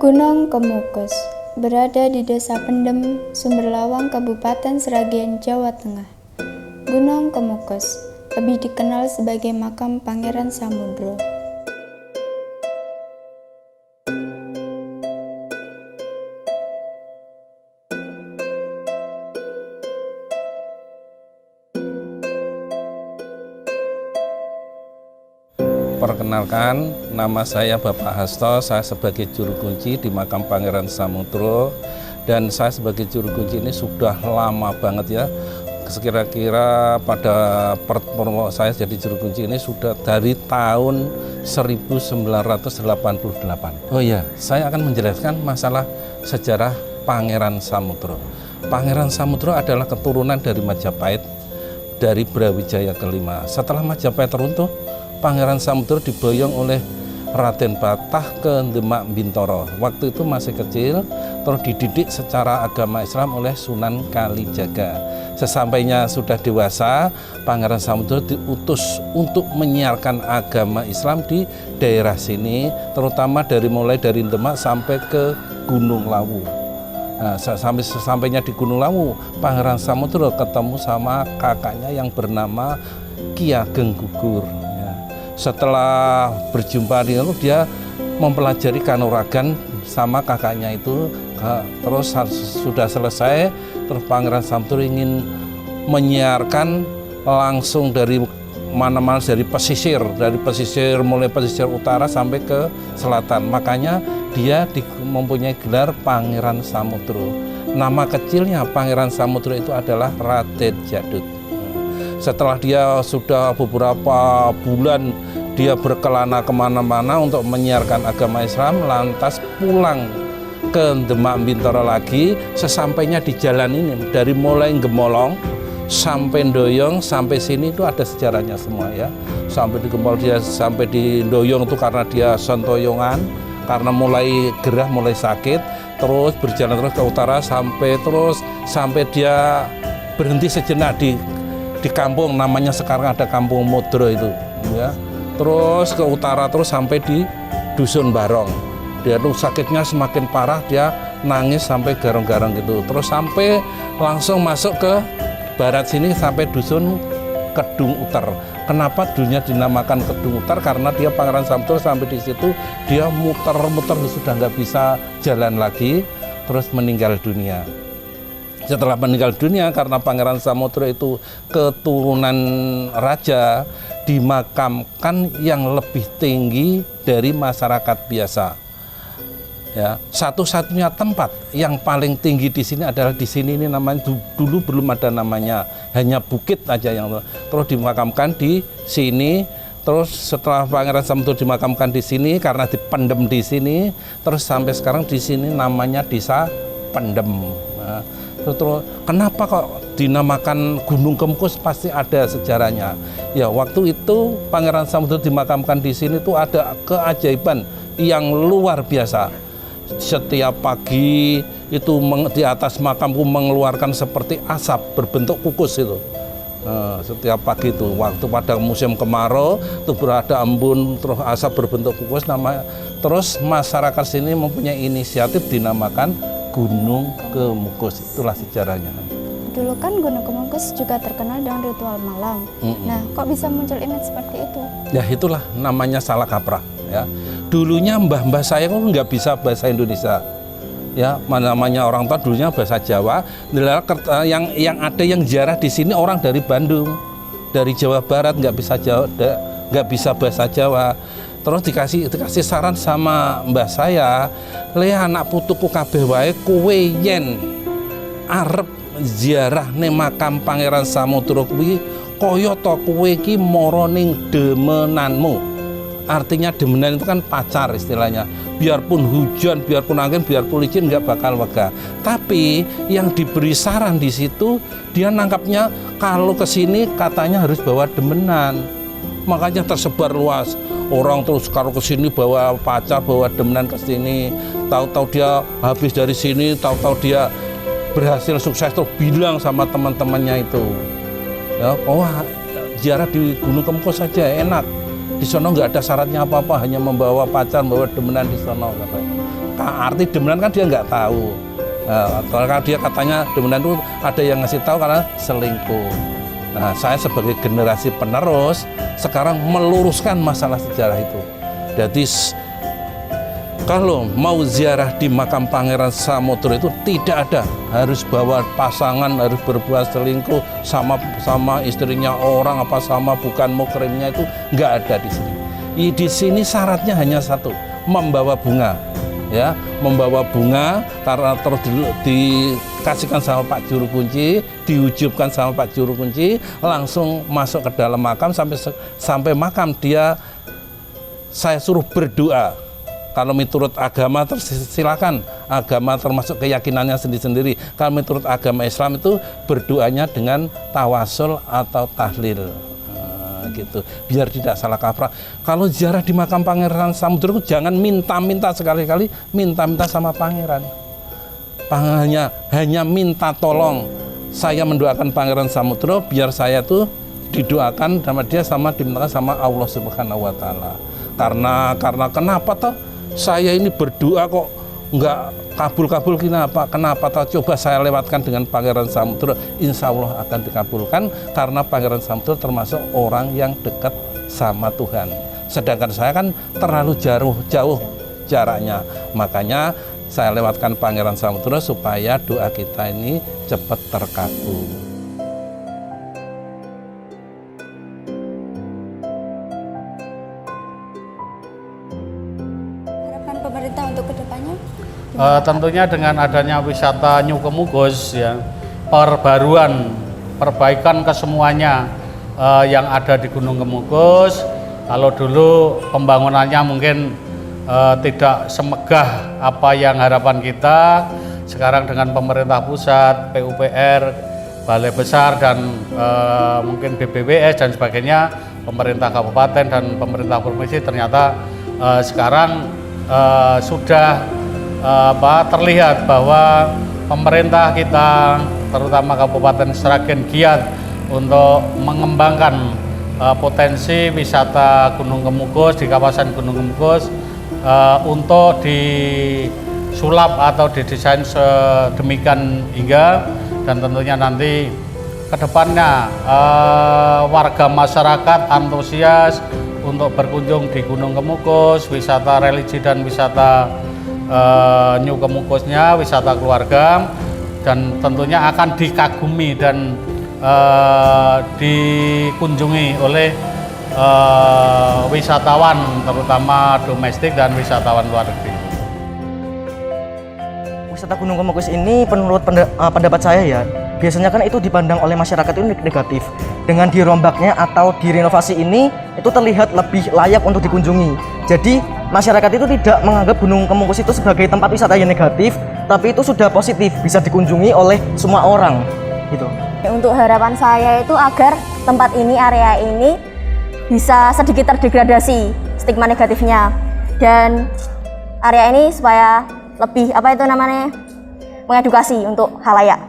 Gunung Kemukus berada di Desa Pendem, Sumberlawang, Kabupaten Sragen, Jawa Tengah. Gunung Kemukus lebih dikenal sebagai makam Pangeran Samudro. Perkenalkan, nama saya Bapak Hasto, saya sebagai juru kunci di makam Pangeran Samudro, dan saya sebagai juru kunci ini sudah lama banget ya. Sekira-kira pada saya jadi juru kunci ini sudah dari tahun 1988. Oh iya, saya akan menjelaskan masalah sejarah Pangeran Samudro. Pangeran Samudro adalah keturunan dari Majapahit, dari Brawijaya kelima. Setelah Majapahit runtuh, Pangeran Samudro diboyong oleh Raden Batah ke Demak Bintoro. Waktu itu masih kecil, terus dididik secara agama Islam oleh Sunan Kalijaga. Sesampainya sudah dewasa, Pangeran Samudro diutus untuk menyiarkan agama Islam di daerah sini, terutama mulai dari Demak sampai ke Gunung Lawu. Nah, sesampainya di Gunung Lawu, Pangeran Samudro ketemu sama kakaknya yang bernama Ki Ageng Gugur. Setelah berjumpa dia mempelajari kanuragan sama kakaknya itu, terus sudah selesai, terus Pangeran Samudro ingin menyiarkan langsung dari mana-mana, dari pesisir mulai pesisir utara sampai ke selatan. Makanya dia mempunyai gelar Pangeran Samudro. Nama kecilnya Pangeran Samudro itu adalah Raden Djaduk. Setelah dia sudah beberapa bulan dia berkelana kemana-mana untuk menyiarkan agama Islam, lantas pulang ke Demak Bintoro lagi. Sesampainya di jalan ini, dari mulai Gemolong sampai Ndoyong sampai sini itu ada sejarahnya semua ya. Sampai di Gemolong, dia sampai di Ndoyong itu karena dia sentoyongan, karena mulai gerah, mulai sakit, terus berjalan terus ke utara sampai dia berhenti sejenak di kampung, namanya sekarang ada Kampung Modro itu ya. Terus ke utara terus sampai di Dusun Barong. Dia tuh sakitnya semakin parah, dia nangis sampai garong-garong gitu. Terus sampai langsung masuk ke barat sini sampai Dusun Kedung Uter. Kenapa dunia dinamakan Kedung Uter? Karena dia Pangeran Samudro sampai di situ dia muter-muter sudah nggak bisa jalan lagi, terus meninggal dunia. Setelah meninggal dunia, karena Pangeran Samudro itu keturunan raja, dimakamkan yang lebih tinggi dari masyarakat biasa. Ya, satu-satunya tempat yang paling tinggi di sini adalah di sini, ini namanya dulu belum ada namanya, hanya bukit aja yang terus dimakamkan di sini. Terus setelah Pangeran Samudro dimakamkan di sini karena dipendem di sini, terus sampai sekarang di sini namanya Desa Pendem. Nah, terus kenapa kok dinamakan Gunung Kemukus? Pasti ada sejarahnya. Ya, waktu itu Pangeran Samudro dimakamkan di sini tuh ada keajaiban yang luar biasa. Setiap pagi itu di atas makamku mengeluarkan seperti asap berbentuk kukus itu. Setiap pagi itu waktu pada musim kemarau itu berada embun, terus asap berbentuk kukus. Terus masyarakat sini mempunyai inisiatif dinamakan Gunung Kemukus. Itulah sejarahnya. Dulu kan Gunung Kemukus juga terkenal dengan ritual malam. Nah, kok bisa muncul image seperti itu? Ya itulah namanya salah kaprah ya. Dulunya mbah-mbah saya kan nggak bisa bahasa Indonesia. Ya, namanya orang tua dulunya bahasa Jawa. Yang ada yang ziarah di sini orang dari Bandung, dari Jawa Barat, nggak bisa bahasa Jawa. Terus dikasih saran sama mbah saya, le anak putuku kabeh wae kowe yen arep ziarah ning makam Pangeran Samudro kuwi kaya ta kowe iki mara ning demenanmu. Artinya demenan itu kan pacar istilahnya. Biarpun hujan, biarpun angin, biarpun licin nggak bakal wegah. Tapi yang diberi saran di situ dia nangkapnya kalau ke sini katanya harus bawa demenan. Makanya tersebar luas. Orang terus kalau ke sini bawa pacar, bawa demenan ke sini. Tahu-tahu dia habis dari sini, tahu-tahu dia berhasil sukses, terus bilang sama teman-temannya itu. Ya, ziarah di Gunung Kemukus saja enak. Di sana nggak ada syaratnya apa-apa, hanya membawa pacar, membawa demenan di sana katanya. arti demenan kan dia nggak tahu. Kalau dia katanya demenan itu ada yang ngasih tahu karena selingkuh. Nah, saya sebagai generasi penerus sekarang meluruskan masalah sejarah itu. Jadi kalau mau ziarah di makam Pangeran Samudro itu tidak ada harus bawa pasangan, harus berbuat selingkuh sama istrinya orang apa sama bukan mukrimnya, itu nggak ada di sini. Di sini syaratnya hanya satu, membawa bunga, ya, membawa bunga karena terus dikasihkan sama Pak Juru Kunci, diujubkan sama Pak Juru Kunci, langsung masuk ke dalam makam sampai makam dia saya suruh berdoa. Kalau menurut agama silakan, agama termasuk keyakinannya sendiri-sendiri. Kalau menurut agama Islam itu berdoanya dengan tawasul atau tahlil, gitu. Biar tidak salah kaprah. Kalau ziarah di makam Pangeran Samudro jangan minta-minta sekali-kali, minta-minta sama pangeran. Hanya minta tolong. Saya mendoakan Pangeran Samudro biar saya tuh didoakan sama dia, sama dimintakan sama Allah Subhanahu wa taala. Karena kenapa toh? Saya ini berdoa kok nggak kabul-kabul, kenapa toh? Coba saya lewatkan dengan Pangeran Samudro, insya Allah akan dikabulkan, karena Pangeran Samudro termasuk orang yang dekat sama Tuhan. Sedangkan saya kan terlalu jauh jaraknya, makanya saya lewatkan Pangeran Samudro supaya doa kita ini cepat terkabul. Pemerintah untuk kedepannya? Tentunya dengan adanya wisata New Kemukus, ya, perbaikan kesemuanya yang ada di Gunung Kemukus. Kalau dulu pembangunannya mungkin tidak semegah apa yang harapan kita, sekarang dengan pemerintah pusat, PUPR, Balai Besar dan mungkin BBWS dan sebagainya, pemerintah kabupaten dan pemerintah provinsi, ternyata sekarang sudah terlihat bahwa pemerintah kita, terutama Kabupaten Sragen, giat untuk mengembangkan potensi wisata Gunung Kemukus di kawasan Gunung Kemukus untuk disulap atau didesain sedemikian hingga, dan tentunya nanti kedepannya warga masyarakat antusias untuk berkunjung di Gunung Kemukus, wisata religi dan wisata New Kemukusnya, wisata keluarga, dan tentunya akan dikagumi dan dikunjungi oleh wisatawan, terutama domestik dan wisatawan luar negeri. Wisata Gunung Kemukus ini menurut pendapat saya ya, biasanya kan itu dipandang oleh masyarakat itu negatif. Dengan dirombaknya atau direnovasi ini, itu terlihat lebih layak untuk dikunjungi. Jadi masyarakat itu tidak menganggap Gunung Kemukus itu sebagai tempat wisata yang negatif, tapi itu sudah positif, bisa dikunjungi oleh semua orang gitu. Untuk harapan saya itu agar tempat ini, area ini bisa sedikit terdegradasi stigma negatifnya, dan area ini supaya lebih mengedukasi untuk halayak.